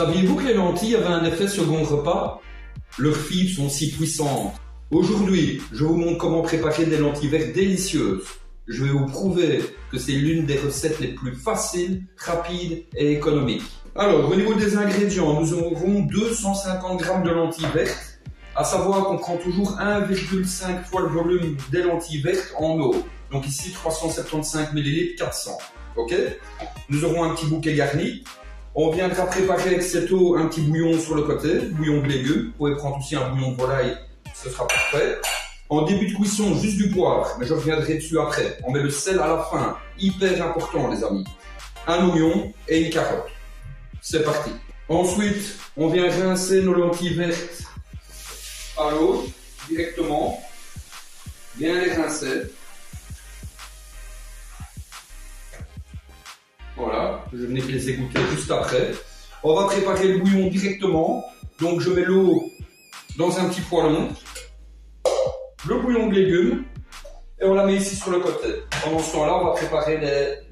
Saviez-vous que les lentilles avaient un effet second repas? Leurs fibres sont si puissantes. Aujourd'hui, je vous montre comment préparer des lentilles vertes délicieuses. Je vais vous prouver que c'est l'une des recettes les plus faciles, rapides et économiques. Alors, au niveau des ingrédients, nous aurons 250 g de lentilles vertes. À savoir qu'on prend toujours 1,5 fois le volume des lentilles vertes en eau. Donc ici, 375 ml, 400. Ok? Nous aurons un petit bouquet garni. On viendra préparer avec cette eau un petit bouillon sur le côté, bouillon de légumes. Vous pouvez prendre aussi un bouillon de volaille, ce sera parfait. En début de cuisson, juste du poivre, mais je reviendrai dessus après. On met le sel à la fin, hyper important les amis. Un oignon et une carotte. C'est parti. Ensuite, on vient rincer nos lentilles vertes à l'eau, directement. Bien les rincer. Voilà, je venais de les égoutter juste après. On va préparer le bouillon directement. Donc je mets l'eau dans un petit poêlon, le bouillon de légumes, et on la met ici sur le côté. Pendant ce temps-là, on va préparer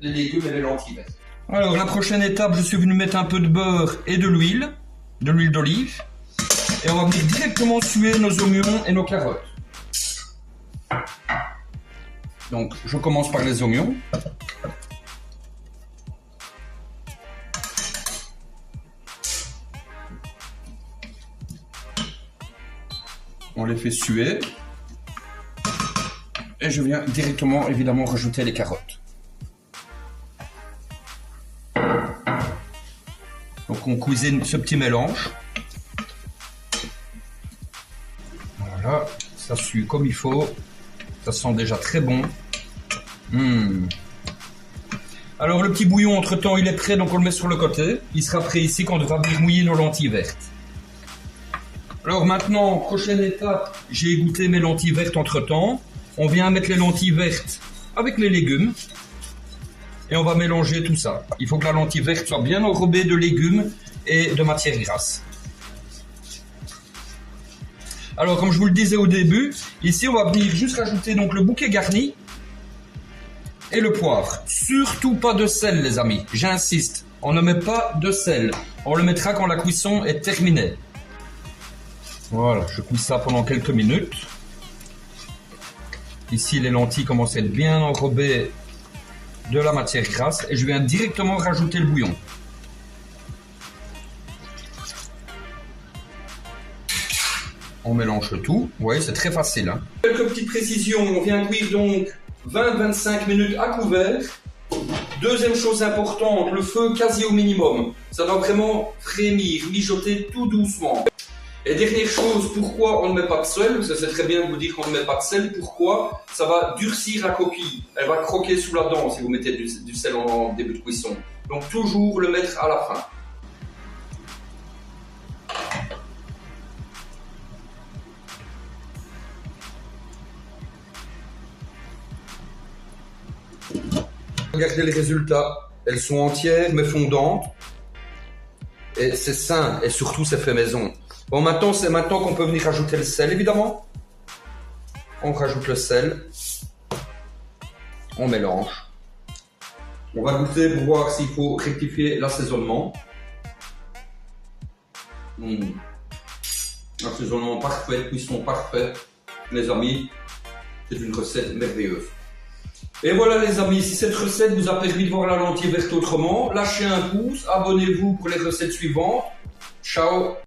les légumes et les lentilles vertes. Alors la prochaine étape, je suis venu mettre un peu de beurre et de l'huile d'olive. Et on va venir directement suer nos oignons et nos carottes. Donc je commence par les oignons. On les fait suer. Et je viens directement, évidemment, rajouter les carottes. Donc on cuisine ce petit mélange. Voilà, ça sue comme il faut. Ça sent déjà très bon. Alors le petit bouillon, entre-temps, il est prêt, donc on le met sur le côté. Il sera prêt ici quand on devra venir mouiller nos lentilles vertes. Alors maintenant, prochaine étape, j'ai égoutter mes lentilles vertes entre-temps. On vient mettre les lentilles vertes avec les légumes. Et on va mélanger tout ça. Il faut que la lentille verte soit bien enrobée de légumes et de matière grasse. Alors comme je vous le disais au début, ici on va venir juste rajouter donc le bouquet garni et le poivre. Surtout pas de sel les amis, j'insiste. On ne met pas de sel. On le mettra quand la cuisson est terminée. Voilà, je cuis ça pendant quelques minutes. Ici, les lentilles commencent à être bien enrobées de la matière grasse et je viens directement rajouter le bouillon. On mélange le tout. Vous voyez, c'est très facile. Hein. Quelques petites précisions. On vient cuire donc 20-25 minutes à couvert. Deuxième chose importante, le feu quasi au minimum. Ça doit vraiment frémir, mijoter tout doucement. Et dernière chose, pourquoi on ne met pas de sel? Parce que c'est très bien de vous dire qu'on ne met pas de sel. Pourquoi? Ça va durcir la coquille. Elle va croquer sous la dent si vous mettez du sel en début de cuisson. Donc toujours le mettre à la fin. Regardez les résultats. Elles sont entières mais fondantes. Et c'est sain et surtout c'est fait maison. Bon, maintenant, c'est maintenant qu'on peut venir rajouter le sel, évidemment. On rajoute le sel. On mélange. On va goûter pour voir s'il faut rectifier l'assaisonnement. Assaisonnement parfait, cuisson parfait. Les amis, c'est une recette merveilleuse. Et voilà les amis, si cette recette vous a permis de voir la lentille verte autrement, lâchez un pouce, abonnez-vous pour les recettes suivantes. Ciao!